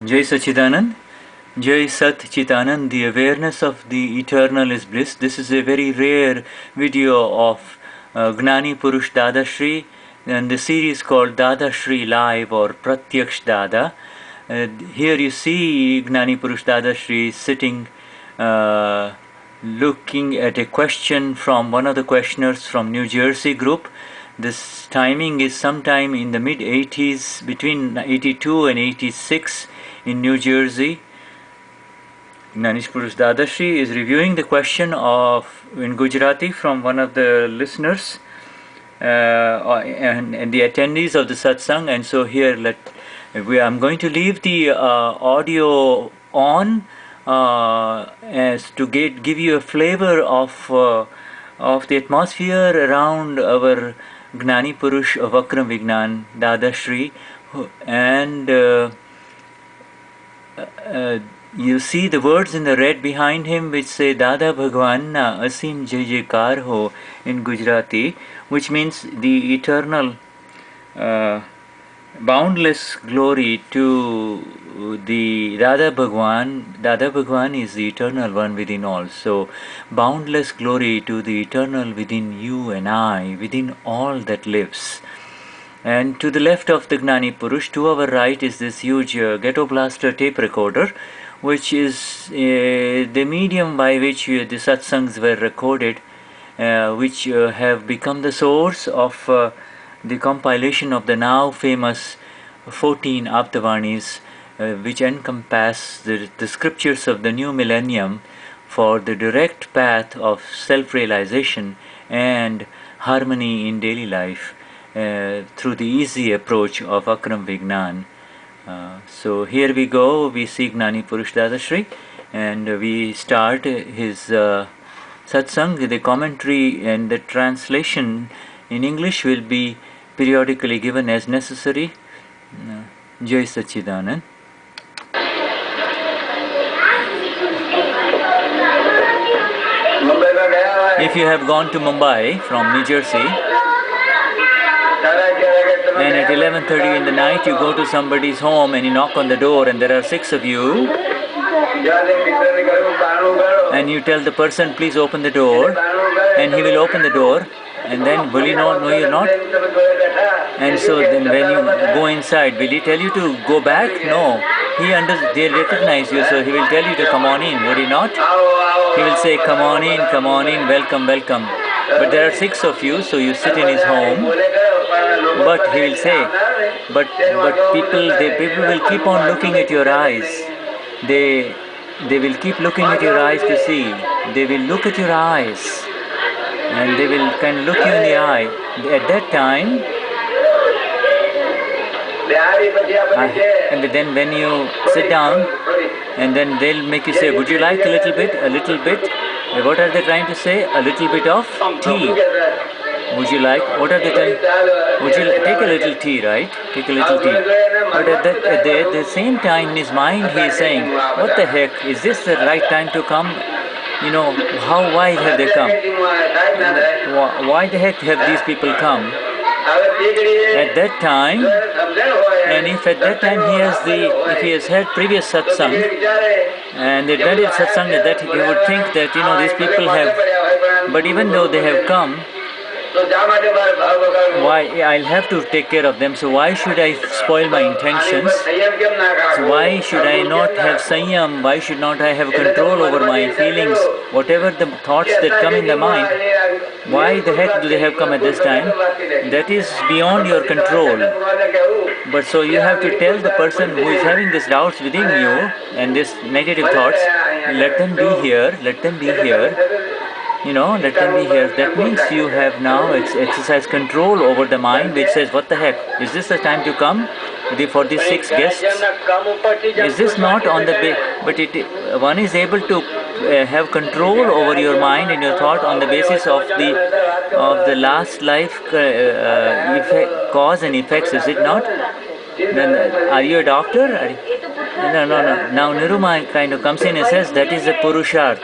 Jai Sachidanand, Jai Sat Chitanand, the awareness of the eternal is bliss. This is a very rare video of Gnani Purush Dada Shri, and the series called Dada Shri Live or Pratyaksh Dada. Here you see Gnani Purush Dada Shri sitting looking at a question from one of the questioners from New Jersey group. This timing is sometime in the mid 80s, between 82 and 86 in New Jersey. Gnani Purush Dada Shri is reviewing the question in Gujarati from one of the listeners and the attendees of the satsang. And so here I'm going to leave the audio on as to give you a flavor of the atmosphere around our Gnani Purush Vakram Vignan Dada Shri, and you see the words in the red behind him which say Dada Bhagwan na Asim Jai Jaikar ho in Gujarati, which means the eternal boundless glory to the Dada Bhagwan. Dada Bhagwan is the eternal one within all. So boundless glory to the eternal within you and I, within all that lives. And to the left of the Gnani Purush, to our right, is this huge Ghetto Blaster tape recorder, which is the medium by which the satsangs were recorded, which have become the source of the compilation of the now famous 14 Aptavanis, which encompass the scriptures of the new millennium for the direct path of self-realization and harmony in daily life through the easy approach of Akram Vignan. So here we go, we see Gnani Purush Dada Shri, and we start his satsang. The commentary and the translation in English will be periodically given as necessary. Jai Sachidanand. If you have gone to Mumbai from New Jersey, and at 11:30 in the night you go to somebody's home and you knock on the door and there are 6 of you, and you tell the person, please open the door, and he will open the door, and then will you know, no you're not? And so then when you go inside, will he tell you to go back? No. They recognize you, so he will tell you to come on in, would he not? He will say, come on in, welcome, welcome. But there are 6 of you, so you sit in his home. But he will say, but people will keep on looking at your eyes. They will keep looking at your eyes to see. They will look at your eyes, and they will kind of look you in the eye. At that time, and then when you sit down, and then they'll make you say, would you like a little bit? A little bit? What are they trying to say? A little bit of tea. Would you like? What are they telling? Would you take a little tea, right? Take a little tea. But at the same time, in his mind, he is saying, what the heck? Is this the right time to come? You know, why have they come? Why the heck have these people come? At that time, and if at that time if he has had previous satsang, and they did satsang that, he would think that, these people have, but even though they have come, why I'll have to take care of them, so why should I spoil my intentions? So why should I not have sanyam? Why should not I have control over my feelings? Whatever the thoughts that come in the mind, why the heck do they have come at this time? That is beyond your control. But so you have to tell the person who is having these doubts within you and these negative thoughts, let them be here, let them be here. Let them be here. That means you have now exercised control over the mind which says, what the heck, is this the time to come for these 6 guests? Is this not on the but one is able to have control over your mind and your thought on the basis of the last life cause and effects, is it not? Then, are you a doctor? No. Now Niruma kind of comes in and says that is a Purusharth.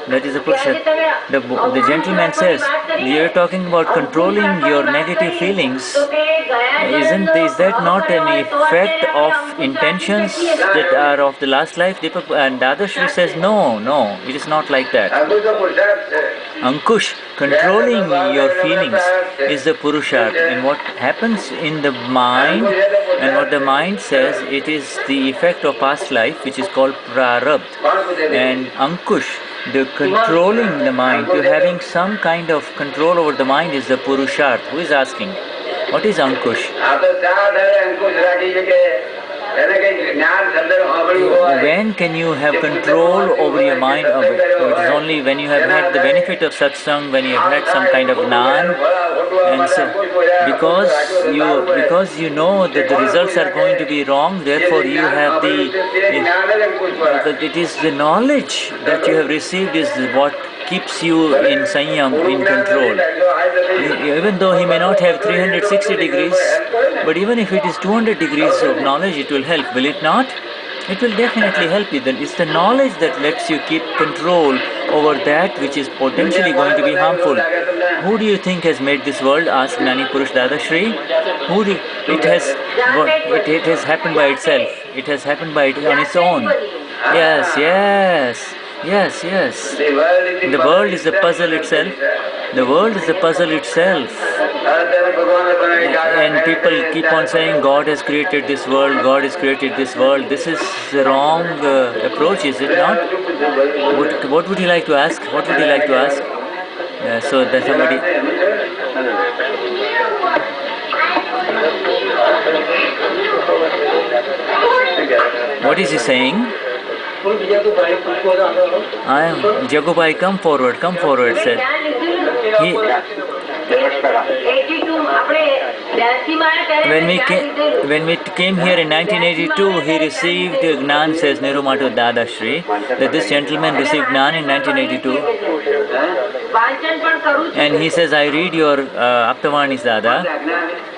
That is the Purusha. The gentleman says, you're talking about controlling your negative feelings. Is that not an effect of intentions that are of the last life? Deepak and Dadashri says, no, it is not like that. Ankush, controlling your feelings is the Purusharth, and what happens in the mind and what the mind says, it is the effect of past life, which is called Prarabdha. And Ankush, the controlling the mind, to having some kind of control over the mind is the Purusharth. Who is asking? What is Ankush? When can you have control over your mind? It is only when you have had the benefit of satsang, when you have had some kind of gnan, and so because you know that the results are going to be wrong, therefore you have it is the knowledge that you have received is what keeps you in sanyam, in control. Even though he may not have 360 degrees, but even if it is 200 degrees of knowledge, it will help, will it not? It will definitely help you. Then it's the knowledge that lets you keep control over that which is potentially going to be harmful. Who do you think has made this world? Asked Gnani Purush Dadashri. It has happened by itself. It has happened on its own. Yes. The world is the puzzle itself. The world is the puzzle itself. And people keep on saying God has created this world, God has created this world. This is the wrong approach, is it not? What would you like to ask? What would you like to ask? So that somebody... What is he saying? Jagubai, come forward, said. When we came here in 1982, he received Gnan, says Nirumato Dadashri, that this gentleman received Gnan in 1982. And he says, I read your Aptavanis, Dada.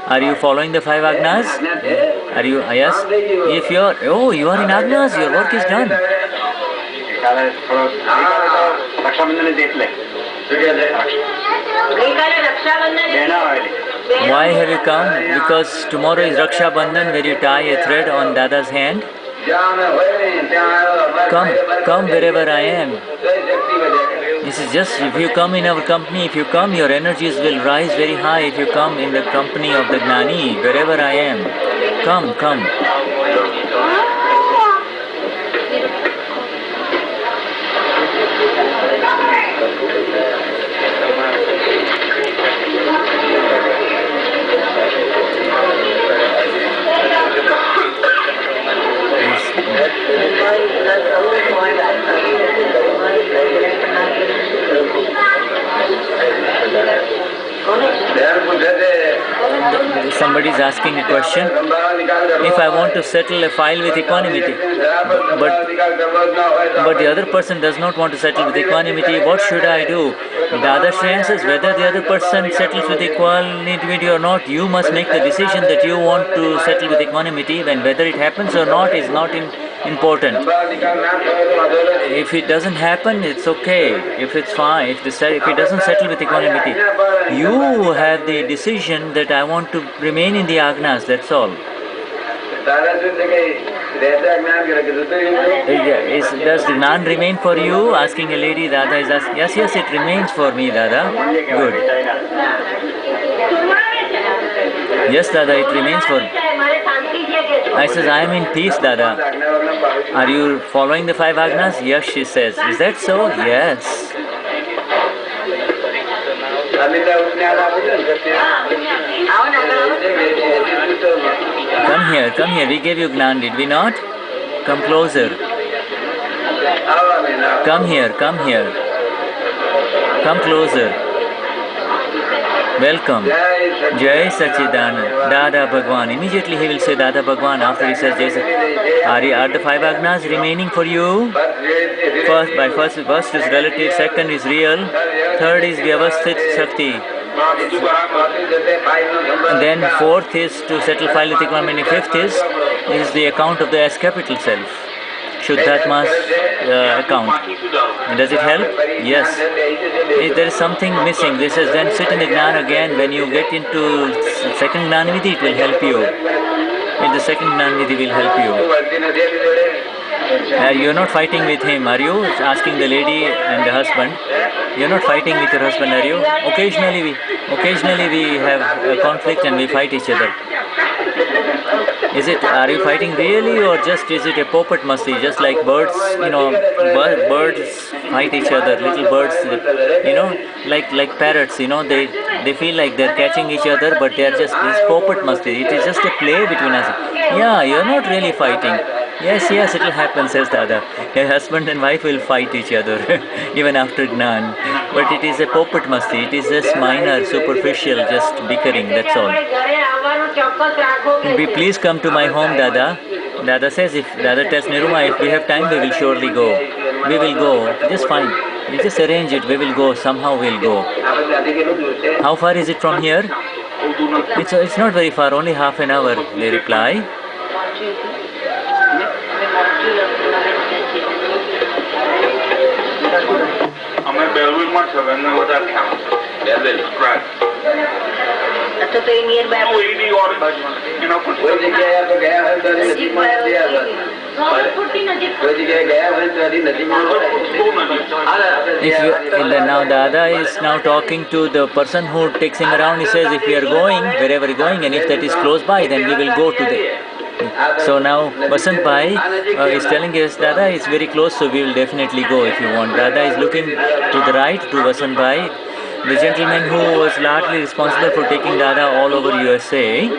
Are you following the 5 Agnas? Are you? Yes? If you are in Agnas, your work is done. Why have you come? Because tomorrow is Raksha Bandhan, where you tie a thread on Dada's hand. Come wherever I am. This is just, if you come in our company, if you come, your energies will rise very high. If you come in the company of the Gnani, wherever I am, come. Somebody is asking a question. If I want to settle a file with equanimity, but the other person does not want to settle with equanimity, what should I do? Dadashri answers, whether the other person settles with equanimity or not, you must make the decision that you want to settle with equanimity, and whether it happens or not is not important. If it doesn't happen, it's okay. If it's fine, if it doesn't settle with equanimity, you have the decision that I want to remain in the Agnas, that's all. Does the Gnan remain for you? Asking a lady, Dada is asking. Yes, it remains for me, Dada. Good. Yes, Dada, it remains for me. I says, I am in peace, Dada. Are you following the 5 Agnas? Yes, she says. Is that so? Yes. Come here. We gave you Gnan, did we not? Come closer. Come here. Come closer. Welcome. Jai Sachidanand. Dada Bhagwan. Immediately he will say Dada Bhagwan after he says Jai Sachidanand. Are the 5 Agnas remaining for you? First is relative, second is real, third is Vyavasthit Shakti. And then fourth is to settle file with equanimity, fifth is the account of the S capital self. Shuddhatma's account. Does it help? Yes. There is something missing. This is then sit in the Gnan again. When you get into second Gnanvidhi, it will help you. In the second Gnanvidhi will help you. You're not fighting with him, are you? Asking the lady and the husband. You're not fighting with your husband, are you? Occasionally we have a conflict and we fight each other. Are you fighting really, or just is it a popat masti? Just like birds, birds fight each other. Little birds, like parrots, they feel like they're catching each other, but they're just this popat masti. It is just a play between us. Yeah, you're not really fighting. Yes, it will happen, says Dada. Your husband and wife will fight each other even after Gnan. But it is a popat masti. It is just minor, superficial, just bickering, that's all. Please come to my home, Dada. Dada tells Niruma, if we have time, we will surely go. We will go, just fine. We just arrange it, we will go, somehow we'll go. How far is it from here? It's not very far, only half an hour, they reply. Now Dada is now talking to the person who takes him around. He says, if we are going, wherever we are going, and if that is close by, then we will go to the... So now Vasant Bhai is telling us, Dada is very close, so we will definitely go if you want. Dada is looking to the right, to Vasant Bhai, the gentleman who was largely responsible for taking Dada all over USA.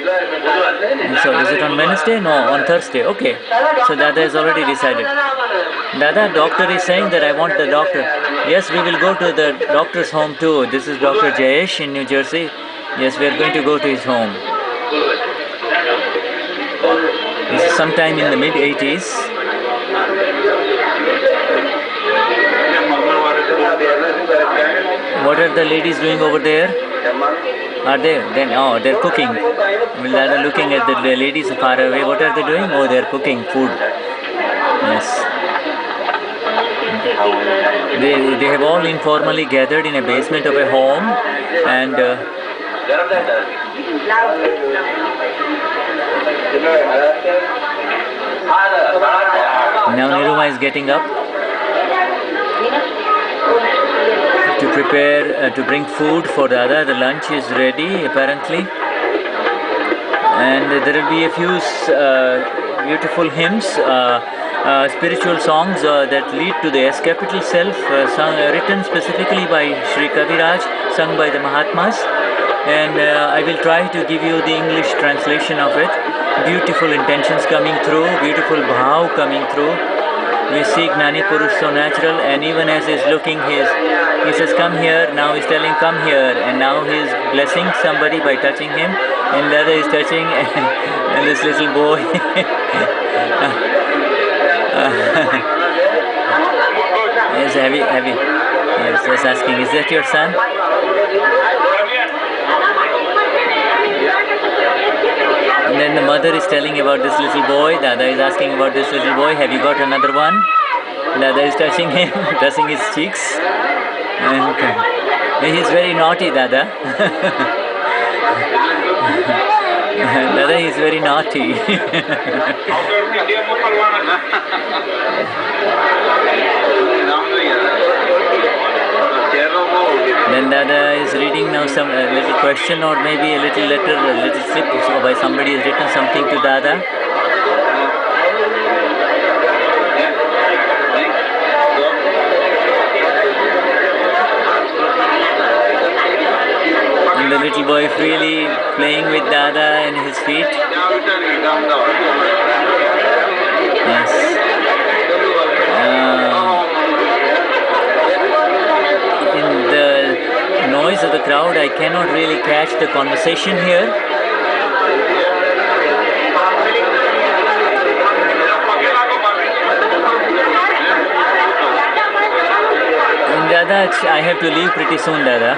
So is it on Wednesday? No, on Thursday. Okay. So Dada has already decided. Dada, doctor is saying that I want the doctor. Yes, we will go to the doctor's home too. This is Dr. Jayesh in New Jersey. Yes, we are going to go to his home. This is sometime in the mid-80s. What are the ladies doing over there? Are they? They're cooking. They're looking at the ladies far away. What are they doing? Oh, they're cooking food. Yes. They have all informally gathered in a basement of a home, and now Niruma is getting up to prepare, to bring food for Dada. The lunch is ready apparently, and there will be a few beautiful hymns, spiritual songs that lead to the S capital self, written specifically by Sri Kaviraj, sung by the Mahatmas. And I will try to give you the English translation of it. Beautiful intentions coming through, beautiful bhav coming through. We see Gnani Purush so natural, and even as he's looking, he says, come here, now he's telling, come here, and now he's blessing somebody by touching him, and the other is touching, and this little boy. Yes, heavy. Yes, just asking, is that your son? And then the mother is telling about this little boy. Dada is asking about this little boy. Have you got another one? Dada is touching him, touching his cheeks. And he's very naughty, Dada. Dada is very naughty. Then Dada is reading now some little question, or maybe a little letter, a little slip, so by somebody has written something to Dada. And the little boy freely playing with Dada and his feet. Yes. In the noise of the crowd, I cannot really catch the conversation here. And Dada, I have to leave pretty soon, Dada.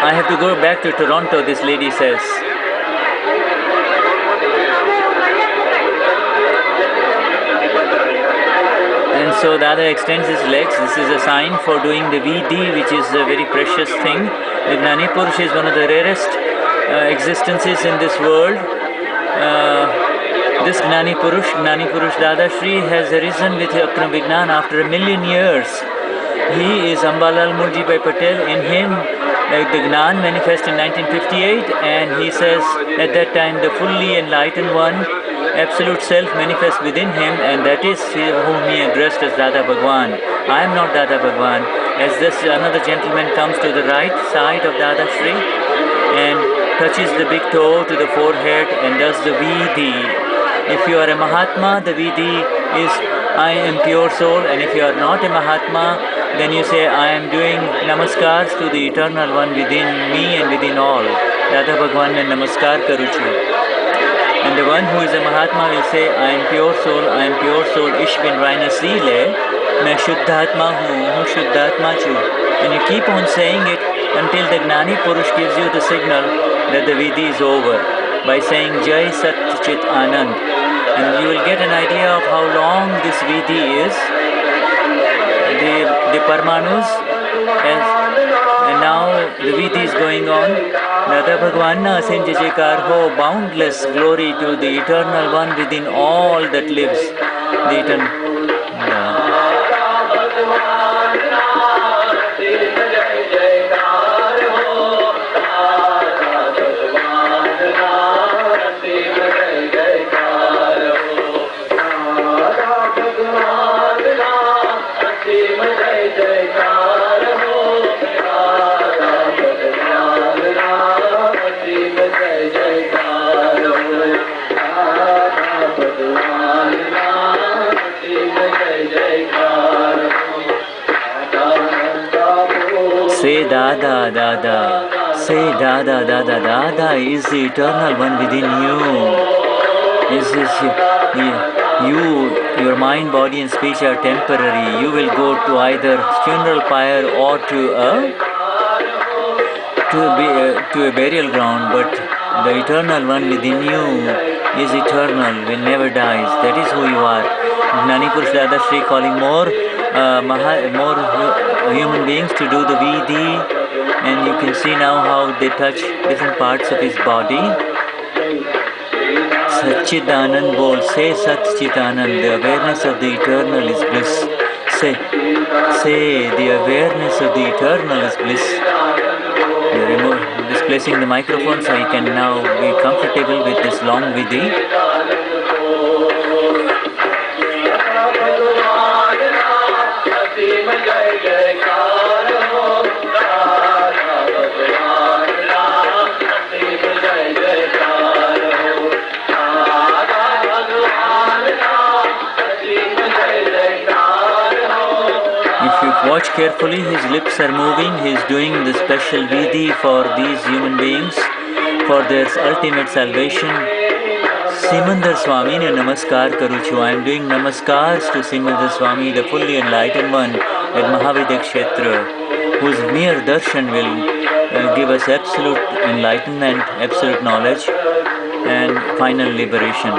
I have to go back to Toronto, this lady says. So Dada extends his legs. This is a sign for doing the VD, which is a very precious thing. The Gnani Purush is one of the rarest existences in this world. This Gnani Purush Dada Shri has arisen with Apna Vignan after 1,000,000 years. He is Ambalal Murji Bhai Patel. In him, the Gnan manifests in 1958, and he says at that time the fully enlightened one, absolute self manifests within him, and that is whom he addressed as Dada Bhagwan. I am not Dada Bhagwan. As this another gentleman comes to the right side of Dada Shri and touches the big toe to the forehead and does the VD. If you are a Mahatma, the VD is I am pure soul, and if you are not a Mahatma, then you say I am doing namaskars to the eternal one within me and within all. Dada Bhagwan ne namaskar karu chu. And the one who is a Mahatma will say, I am pure soul, ich bin reine Seele, मैं शुद्धात्मा हूँ शुद्धात्मा chu. And you keep on saying it until the Gnani Purush gives you the signal that the Vidi is over by saying Jai Sat Chit Anand. And you will get an idea of how long this Vidi is. The Parmanus, and now the Vidi is going on. Dada Bhagwan na asin jajekar ho, boundless glory to the eternal one within all that lives. The eternal. Say Dada, Dada, say Dada, Dada, Dada is the eternal one within you. Your mind, body and speech are temporary. You will go to either funeral pyre or to a burial ground, but the eternal one within you is eternal, will never die. That is who you are. Gnani Purush Dada Shri calling more human beings to do the VD, and you can see now how they touch different parts of his body. Satchidanand bol, say Satchidanand, the awareness of the eternal is bliss. Say the awareness of the eternal is bliss. Displacing the microphone so he can now be comfortable with this long VD. Watch carefully, his lips are moving, he is doing the special Vidi for these human beings, for their ultimate salvation. Simandar Swami ne namaskar karu chu. I am doing namaskars to Simandar Swami, the fully enlightened one at Mahavidya Kshetra, whose mere darshan will give us absolute enlightenment, absolute knowledge and final liberation.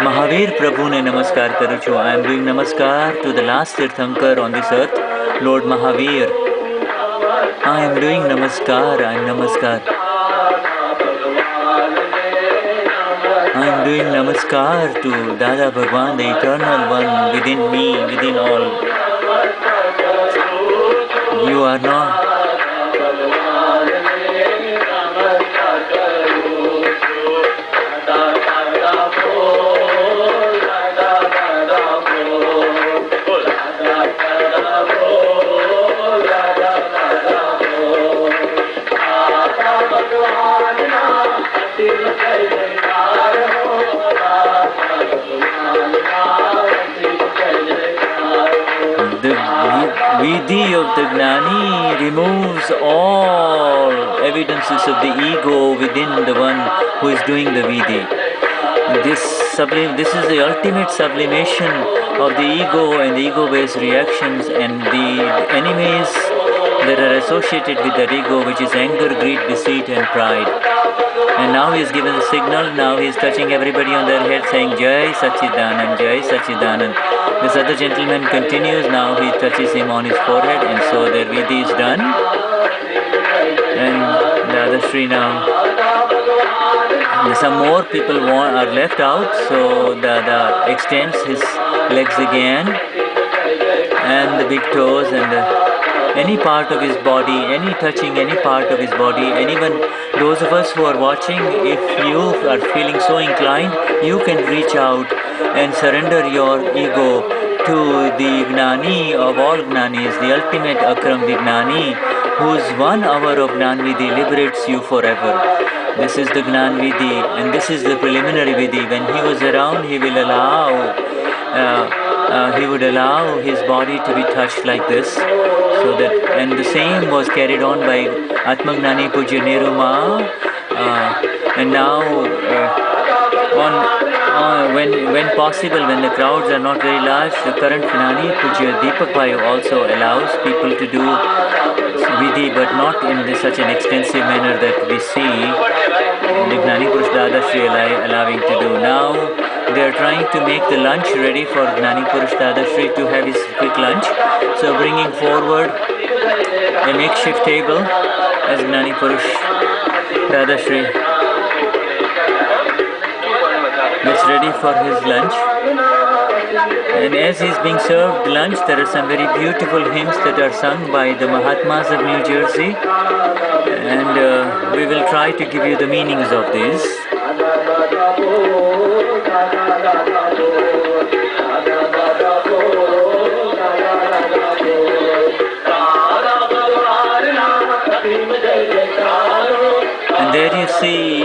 Mahavir Prabhu ne namaskar karu chu. I am doing namaskar to the last Tirthankar on this earth, Lord Mahavir. I am doing namaskar, I am namaskar. I am doing namaskar to Dada Bhagwan, the eternal one within me, within all. You are not. Vidi of the Gnani removes all evidences of the ego within the one who is doing the Vidi. This is the ultimate sublimation of the ego and the ego-based reactions, and the enemies that are associated with that ego, which is anger, greed, deceit and pride. And now he is given the signal, now he is touching everybody on their head saying Jai Sachidanand, Jai Sachidanand. This other gentleman continues, now he touches him on his forehead, and so their vidhi is done. And the other Sri now, some more people are left out, so the extends his legs again, and the big toes, and any part of his body, any touching any part of his body. Anyone, those of us who are watching, if you are feeling so inclined, you can reach out and surrender your ego to the Gnani of all Gnanis, the ultimate Akram Vignani, whose 1 hour of Gnan Vidhi liberates you forever. This is the Gnan Vidhi, and this is the preliminary Vidhi. When he was around, he will allow he would allow his body to be touched like this, so that, and the same was carried on by Atmagnani Pujya Niruma, and now when possible, when the crowds are not very large, the current Gnani Pujya Deepak Bhai also allows people to do Vidhi, but not in such an extensive manner that we see the Gnani Purush Dada Shri allowing to do. Now they are trying to make the lunch ready for Gnani Purush Dada Shri to have his quick lunch. So bringing forward a makeshift table as Gnani Purush Dada Shri gets ready for his lunch. And as he is being served lunch, there are some very beautiful hymns that are sung by the Mahatmas of New Jersey, and we will try to give you the meanings of these. And there you see,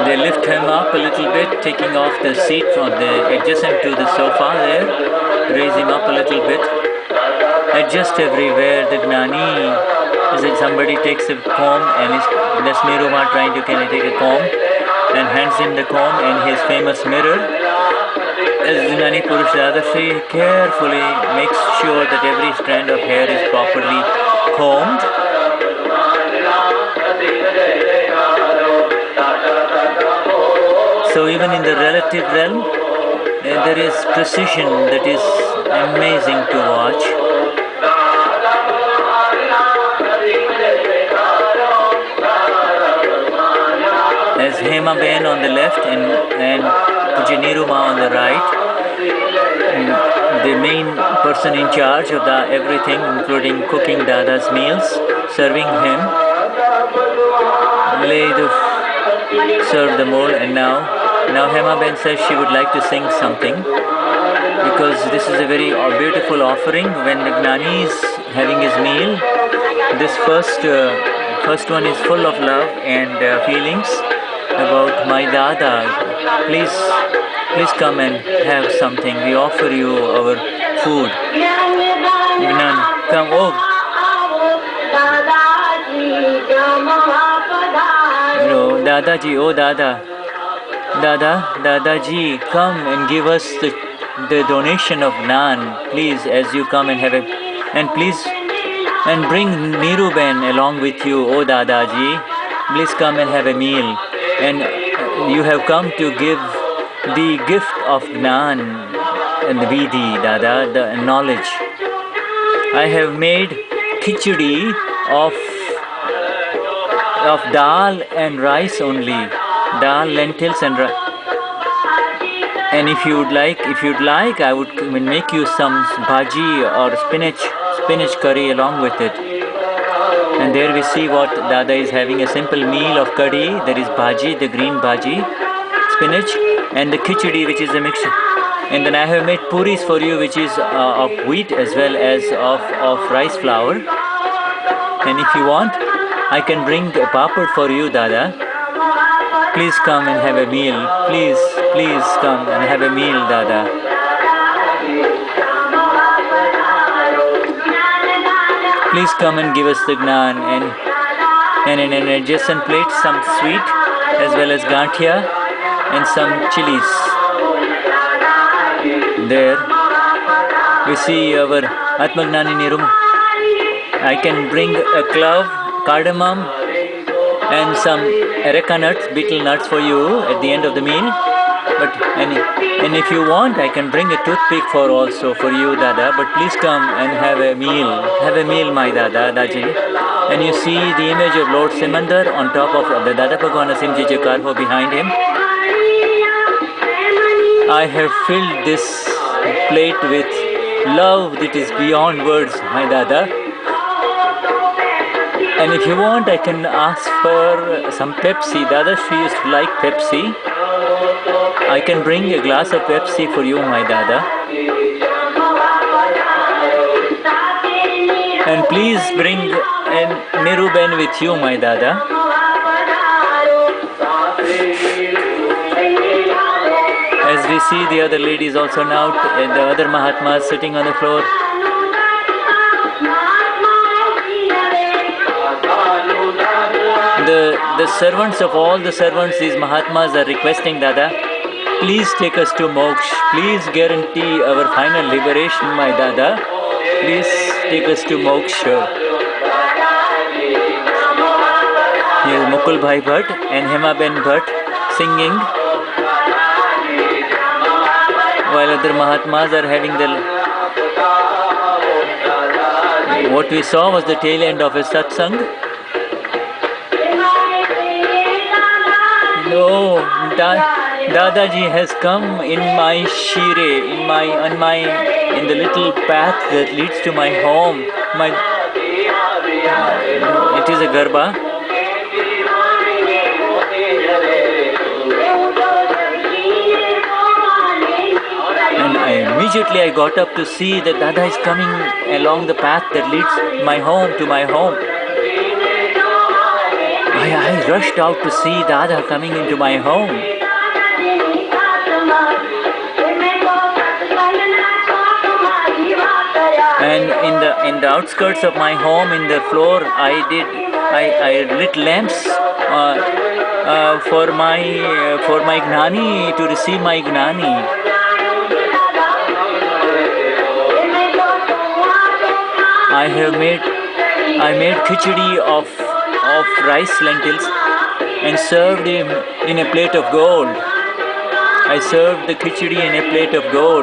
they lift him up a little bit, taking off the seat from the adjacent to the sofa there, raise him up a little bit. Adjust everywhere. The Gnani is that somebody takes a comb, and that's Niruma trying to take a comb and hands him the comb and his famous mirror. As Gnani Purush Dada Shri carefully makes sure that every strand of hair is properly combed. So even in the relative realm, there is precision that is amazing to watch. As Hema Ben on the left and Pujya Niruma on the right, the main person in charge of everything, including cooking Dada's meals, serving him, serve the mold. And now Hema Ben says she would like to sing something, because this is a very beautiful offering. When the Gnani is having his meal, this first one is full of love and feelings about my Dada. Please come and have something. We offer you our food. Gnani, come. Oh, no, Dadaji, oh Dadaji, come and give us the donation of Gnan, please, as you come and have it. And please, and bring Niru Ben along with you, oh Dadaji. Please come and have a meal. And you have come to give the gift of Gnan and Vidhi, Dada, the knowledge. I have made khichdi of dal and rice only, dal, lentils and rice. And if you'd like, I would make you some bhaji or spinach curry along with it. And there we see what Dada is having, a simple meal of curry. There is bhaji, the green bhaji, spinach, and the khichdi, which is a mixture. And then I have made puris for you, which is of wheat as well as of rice flour. And if you want, I can bring a papad for you, Dada. Please come and have a meal. Please come and have a meal, Dada. Please come and give us the Gnan, and in an adjacent plate some sweet as well as gantia and some chilies there. We see our Atmagnani Nirum. I can bring a clove, cardamom, and some areca nuts, betel nuts for you at the end of the meal. But and if you want, I can bring a toothpick for also for you, Dada. But please come and have a meal. Have a meal, my Dada, Daji. And you see the image of Lord Simandar on top of the Dada Bhagwan Simji Karho behind him. I have filled this plate with love that is beyond words, my Dada. And if you want, I can ask for some Pepsi. Dada, she used to like Pepsi. I can bring a glass of Pepsi for you, my Dada. And please bring a Niruben with you, my Dada. As we see the other ladies also now, the other Mahatmas sitting on the floor. The servants of all the servants, these Mahatmas are requesting, Dada, please take us to Moksha. Please guarantee our final liberation, my Dada. Please take us to Moksha. Here is Mukul Bhai Bhatt and Hema Ben Bhatt singing, while other Mahatmas are having the... What we saw was the tail end of a satsang. No, Dadaji has come in my shire, in the little path that leads to my home. It is a garba. And immediately I got up to see that Dada is coming along the path that leads to my home. I rushed out to see Dada coming into my home. And in the outskirts of my home, in the floor, I lit lamps for my Gnani, to receive my Gnani. I made khichdi of rice lentils and served him in a plate of gold. I served the khichdi in a plate of gold.